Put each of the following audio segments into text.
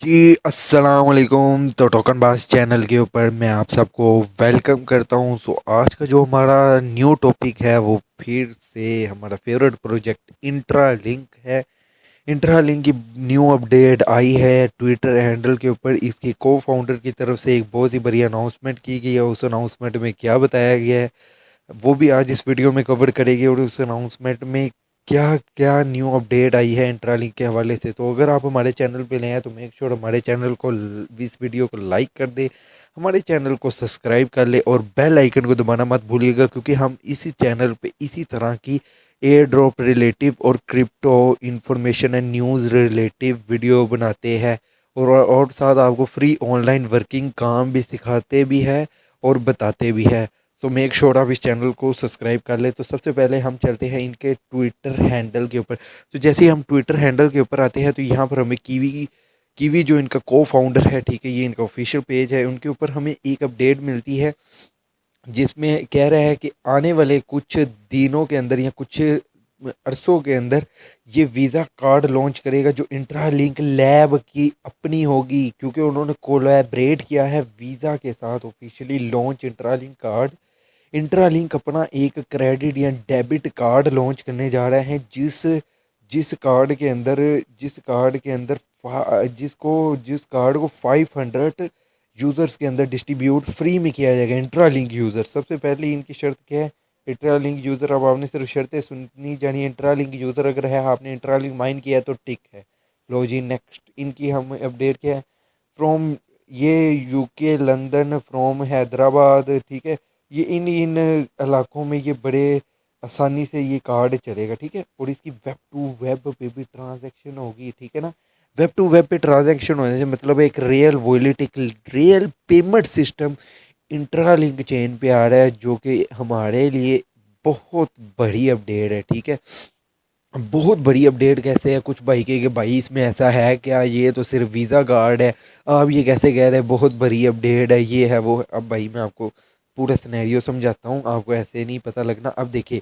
जी अस्सलाम वालेकुम। तो टोकन बाज चैनल के ऊपर मैं आप सबको वेलकम करता हूँ। सो आज का जो हमारा न्यू टॉपिक है वो फिर से हमारा फेवरेट प्रोजेक्ट इंट्रालिंक है। इंट्रालिंक की न्यू अपडेट आई है ट्विटर हैंडल के ऊपर। इसकी को फाउंडर की तरफ से एक बहुत ही बड़ी अनाउंसमेंट की गई है। उस अनाउंसमेंट में क्या बताया गया है वो भी आज इस वीडियो में कवर करेगी, और उस अनाउंसमेंट में क्या क्या न्यू अपडेट आई है इंट्रालिंक के हवाले से। तो अगर आप हमारे चैनल पे नए हैं तो मेक श्योर हमारे चैनल को इस वीडियो को लाइक कर दे, हमारे चैनल को सब्सक्राइब कर ले और बेल आइकन को दबाना मत भूलिएगा, क्योंकि हम इसी चैनल पे इसी तरह की एयर ड्रॉप रिलेटिव और crypto information and news relative video बनाते हैं। और साथ आपको फ्री ऑनलाइन वर्किंग काम भी सिखाते भी है और बताते भी है। सो मेक श्योर आप इस चैनल को सब्सक्राइब कर ले। तो सबसे पहले हम चलते हैं इनके ट्विटर हैंडल के ऊपर। तो जैसे ही हम ट्विटर हैंडल के ऊपर आते हैं तो यहाँ पर हमें कीवी कीवी जो इनका को फाउंडर है, ठीक है, ये इनका ऑफिशियल पेज है, उनके ऊपर हमें एक अपडेट मिलती है जिसमें कह रहा है कि आने वाले कुछ दिनों के अंदर या कुछ अरसों के अंदर ये वीज़ा कार्ड लॉन्च करेगा जो इंट्रालिंक लैब की अपनी होगी, क्योंकि उन्होंने कोलैबोरेट किया है वीज़ा के साथ। Officially launch Intralink card. Intralink अपना एक क्रेडिट या डेबिट कार्ड लॉन्च करने जा रहे हैं, जिस जिस कार्ड के अंदर जिस कार्ड के अंदर जिस कार्ड को 500 यूज़र्स के अंदर डिस्ट्रीब्यूट फ्री में किया जाएगा। इंट्रालिंक यूज़र सबसे पहले इनकी शर्त क्या है? इंट्रालिंक यूज़र, अब आपने सिर्फ शर्तें सुननी जानी। इंट्रालिंक यूज़र अगर है, आपने इंट्रालिंक माइन किया है तो टिक है। लो जी नेक्स्ट। इनकी हम अपडेट क्या है? फ्रॉम ये यूके लंदन फ्रॉम हैदराबाद, ठीक है। ये इन इन इलाकों में ये बड़े आसानी से ये कार्ड चलेगा, ठीक है। और इसकी वेब टू वेब पे भी ट्रांजैक्शन होगी, ठीक है ना। वेब टू वेब पे ट्रांजैक्शन होने से मतलब एक रियल वॉलेट, एक रियल पेमेंट सिस्टम इंट्रालिंक चेन पे आ रहा है, जो कि हमारे लिए बहुत बड़ी अपडेट है, ठीक है। बहुत बड़ी अपडेट कैसे है? कुछ भाई के भाई इसमें ऐसा है क्या? ये तो सिर्फ वीज़ा कार्ड है, आप ये कैसे कह रहे हैं बहुत बड़ी अपडेट है, ये है वो है। अब भाई मैं आपको पूरा सिनेरियो समझाता हूँ, आपको ऐसे नहीं पता लगना। अब देखिए,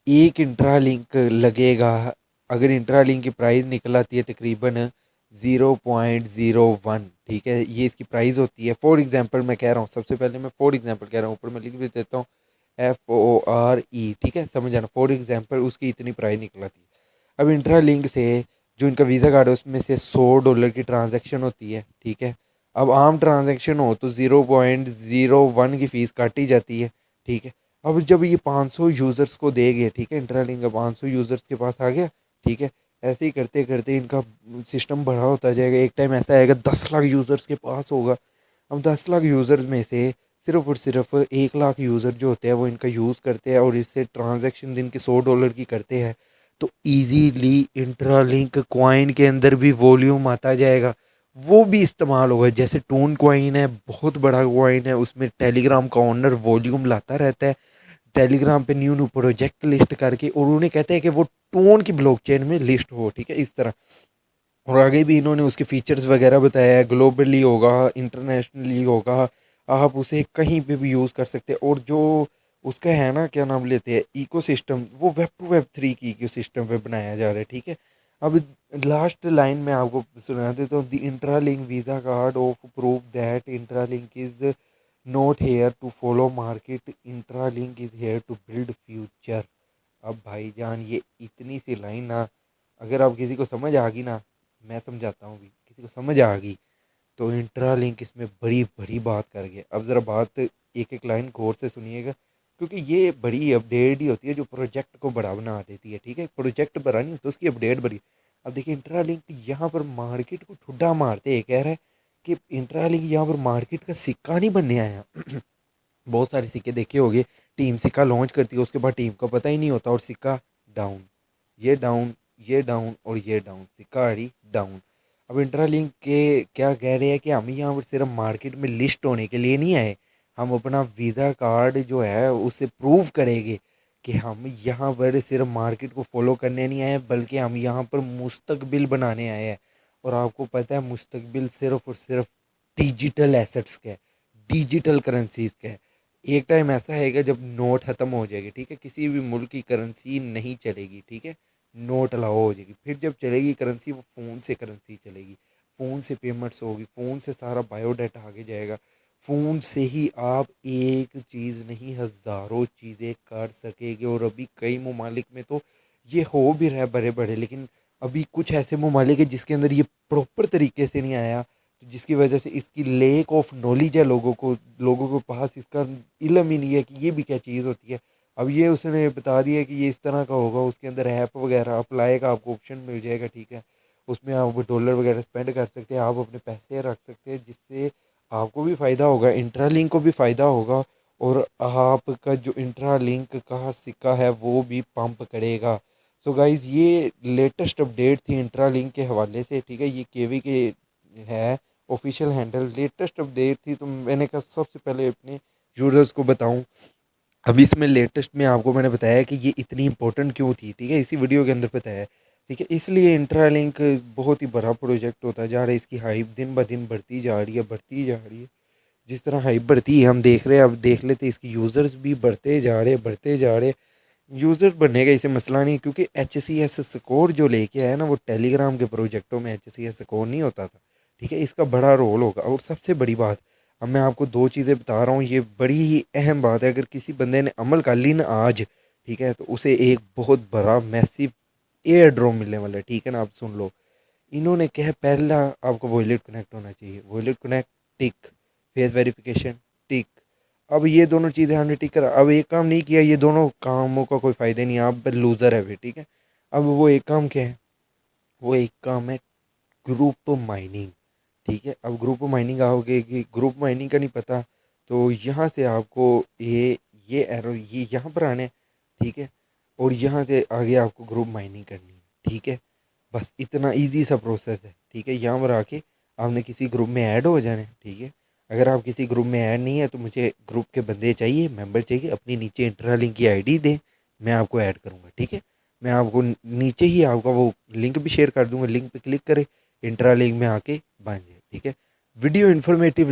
एक इंट्रालिंक लगेगा। अगर इंट्रालिंक की प्राइस निकल आती है तकरीबन 0.01, ठीक है, ये इसकी प्राइस होती है। फॉर एग्जांपल मैं कह रहा हूँ, सबसे पहले मैं फॉर एग्जांपल कह रहा हूँ, ऊपर मैं लिख भी देता हूँ FORE, ठीक है, समझ आना। फॉर एग्जांपल उसकी इतनी प्राइस निकल आती है। अब इंट्रालिंक से जो इनका वीज़ा कार्ड है उसमें से $100 की ट्रांजैक्शन होती है, ठीक है। अब आम ट्रांजैक्शन हो तो 0.01 की फ़ीस काटी जाती है, ठीक है। अब जब ये 500 यूज़र्स को देंगे, ठीक है, इंट्रालिंक 500 यूज़र्स के पास आ गया, ठीक है। ऐसे ही करते करते इनका सिस्टम बड़ा होता जाएगा। एक टाइम ऐसा आएगा 10 लाख यूज़र्स के पास होगा। अब 10 लाख यूज़र्स में से सिर्फ और सिर्फ 1 लाख यूज़र जो होते हैं वो इनका यूज़ करते हैं और इससे ट्रांजैक्शन दिन के $100 की करते हैं। तो इजीली इंट्रालिंक कॉइन के अंदर भी वॉल्यूम आता जाएगा, वो भी इस्तेमाल होगा। जैसे टोन कॉइन है, बहुत बड़ा कॉइन है, उसमें टेलीग्राम का ओनर वॉल्यूम लाता रहता है टेलीग्राम पे न्यू न्यू प्रोजेक्ट लिस्ट करके, और उन्हें कहते हैं कि वो टोन की ब्लॉकचेन में लिस्ट हो, ठीक है, इस तरह। और आगे भी इन्होंने उसके फीचर्स वगैरह बताया है, ग्लोबली होगा, इंटरनेशनली होगा, आप उसे कहीं पे भी यूज़ कर सकते हैं। और जो उसका है ना, क्या नाम लेते हैं, इकोसिस्टम, वो वेब टू वेब 3 की इकोसिस्टम पे बनाया जा रहा है, ठीक है। अब लास्ट लाइन में आपको सुना देता हूँ। The Intralink visa card of prove that Intralink is not here to follow market, Intralink is here to build future. अब भाईजान ये इतनी सी लाइन ना, अगर आप किसी को समझ आ गई ना, मैं समझाता हूँ, भी किसी को समझ आ गई तो इंट्रालिंक इसमें बड़ी बड़ी बात कर गया। अब ज़रा बात एक एक लाइन गौर से सुनिएगा, क्योंकि ये बड़ी अपडेट ही होती है जो प्रोजेक्ट को बड़ा बना देती है, ठीक है। प्रोजेक्ट बड़ा नहीं होता, उसकी अपडेट बड़ी। अब देखिए, इंट्रालिंक यहाँ पर मार्केट को ठुड्डा मारते हैं, कह रहा है कि इंट्रालिंक यहाँ पर मार्केट का सिक्का नहीं बनने आया। बहुत सारे सिक्के देखे होंगे, टीम सिक्का लॉन्च करती है, उसके बाद टीम को पता ही नहीं होता और सिक्का डाउन, ये डाउन, ये डाउन और ये डाउन, सिक्का आड़ी डाउन। अब इंट्रालिंक के क्या कह रहे हैं कि हम यहाँ पर सिर्फ मार्केट में लिस्ट होने के लिए नहीं आए, हम अपना वीज़ा कार्ड जो है उससे प्रूव करेंगे कि हम यहाँ पर सिर्फ मार्केट को फॉलो करने नहीं आए, बल्कि हम यहाँ पर मुस्तकबिल बनाने आए हैं। और आपको पता है मुस्तकबिल सिर्फ और सिर्फ डिजिटल एसेट्स का है, डिजिटल करेंसीज का है। एक टाइम ऐसा आएगा जब नोट ख़त्म हो जाएगी, ठीक है, किसी भी मुल्क की करेंसी नहीं चलेगी, ठीक है, नोट अलाउ हो जाएगी। फिर जब चलेगी करेंसी वो फ़ोन से करेंसी चलेगी। फ़ोन से पेमेंट्स होगी, फ़ोन से सारा बायोडाटा आगे जाएगा। फ़ोन से ही आप एक चीज़ नहीं हज़ारों चीज़ें कर सकेंगे। और अभी कई ममालिक में तो ये हो भी रहा है बड़े बड़े, लेकिन अभी कुछ ऐसे ममालिक है जिसके अंदर ये प्रॉपर तरीके से नहीं आया, तो जिसकी वजह से इसकी लेक ऑफ नॉलेज है लोगों के पास इसका इल्म ही नहीं है कि ये भी क्या चीज़ होती है। अब ये उसने बता दिया कि ये इस तरह का होगा, उसके अंदर ऐप वगैरह अप्लाई का आपको ऑप्शन मिल जाएगा, ठीक है। उसमें आप डॉलर वगैरह स्पेंड कर सकते हैं, आप अपने पैसे रख सकते हैं, जिससे आपको भी फ़ायदा होगा, इंट्रालिंक को भी फ़ायदा होगा, और आपका जो इंट्रालिंक का सिक्का है वो भी पंप करेगा। सो गाइज़, ये लेटेस्ट अपडेट थी इंट्रालिंक के हवाले से, ठीक है। ये केवी के है ऑफिशियल हैंडल, लेटेस्ट अपडेट थी, तो मैंने कहा सबसे पहले अपने यूज़र्स को बताऊं। अभी इसमें लेटेस्ट में आपको मैंने बताया कि ये इतनी इंपॉर्टेंट क्यों थी, ठीक है, इसी वीडियो के अंदर बताया है, ठीक है। इसलिए इंट्रालिंक बहुत ही बड़ा प्रोजेक्ट होता जा रहा है, इसकी हाइप दिन ब दिन बढ़ती जा रही है, बढ़ती जा रही है। जिस तरह हाइप बढ़ती है हम देख रहे हैं, अब देख लेते इसके यूज़र्स भी बढ़ते जा रहे हैं, बढ़ते जा रहे हैं। यूज़र बनने का इसे मसला नहीं, क्योंकि एच सी एस स्कोर जो लेके आया ना, वो टेलीग्राम के प्रोजेक्टों में एच सी एस स्कोर नहीं होता था, ठीक है। इसका बड़ा रोल होगा। और सबसे बड़ी बात, अब मैं आपको दो चीज़ें बता रहा हूँ, ये बड़ी ही अहम बात है। अगर किसी बंदे ने अमल कर ली ना आज, ठीक है, तो उसे एक बहुत बड़ा मैसिव एयर ड्रॉप मिलने वाला है, ठीक है ना। आप सुन लो, इन्होंने क्या है, पहला आपको वॉलेट कनेक्ट होना चाहिए, वॉलेट कनेक्ट टिक, फेस वेरिफिकेशन टिक। अब ये दोनों चीज़ें हमने टिक करा, अब एक काम नहीं किया, ये दोनों कामों का कोई फ़ायदा नहीं, आप लूज़र है फिर, ठीक है। अब वो एक काम क्या है, वो एक काम है ग्रुप माइनिंग, ठीक है। अब ग्रुप माइनिंग आओगे कि ग्रुप माइनिंग का नहीं पता, तो यहाँ से आपको ये एरो ये यहाँ पर आने, ठीक है। और यहाँ से आगे आपको ग्रुप माइनिंग करनी है, ठीक है। बस इतना इजी सा प्रोसेस है, ठीक है। यहाँ पर आके आपने किसी ग्रुप में ऐड हो जाना है, ठीक है। अगर आप किसी ग्रुप में ऐड नहीं है तो मुझे ग्रुप के बंदे चाहिए, मेंबर चाहिए, अपनी नीचे इंटरलिंक की आईडी दें, मैं आपको ऐड करूँगा, ठीक है। मैं आपको नीचे ही आपका वो लिंक भी शेयर कर दूँगा, लिंक पे क्लिक करें, इंटरलिंक में आके बन जाए, ठीक है। वीडियो इन्फॉर्मेटिव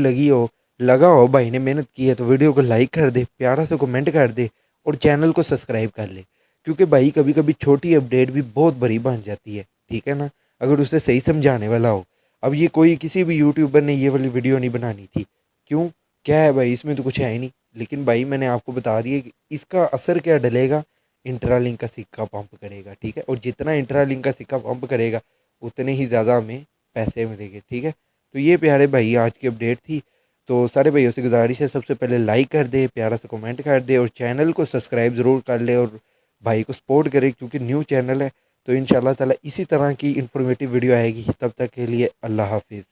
लगा हो, भाई ने मेहनत की है, तो वीडियो को लाइक कर दे, प्यारा सा कमेंट कर दे, और चैनल को सब्सक्राइब कर ले, क्योंकि भाई कभी कभी छोटी अपडेट भी बहुत बड़ी बन जाती है, ठीक है ना, अगर उसे सही समझाने वाला हो। अब ये कोई किसी भी यूट्यूबर ने ये वाली वीडियो नहीं बनानी थी, क्यों, क्या है भाई, इसमें तो कुछ है ही नहीं। लेकिन भाई मैंने आपको बता दिया कि इसका असर क्या डलेगा, इंट्रालिंक का सिक्का पंप करेगा, ठीक है। और जितना इंट्रालिंक का सिक्का पंप करेगा, उतने ही ज़्यादा हमें पैसे मिलेंगे, ठीक है। तो ये प्यारे भाई आज की अपडेट थी। तो सारे भाइयों से गुजारिश है, सबसे पहले लाइक कर दे, प्यारा सा कमेंट कर दे, और चैनल को सब्सक्राइब ज़रूर कर ले, और भाई को सपोर्ट करे, क्योंकि न्यू चैनल है। तो इंशाल्लाह ताला इसी तरह की इन्फॉर्मेटिव वीडियो आएगी, तब तक के लिए अल्लाह हाफिज़।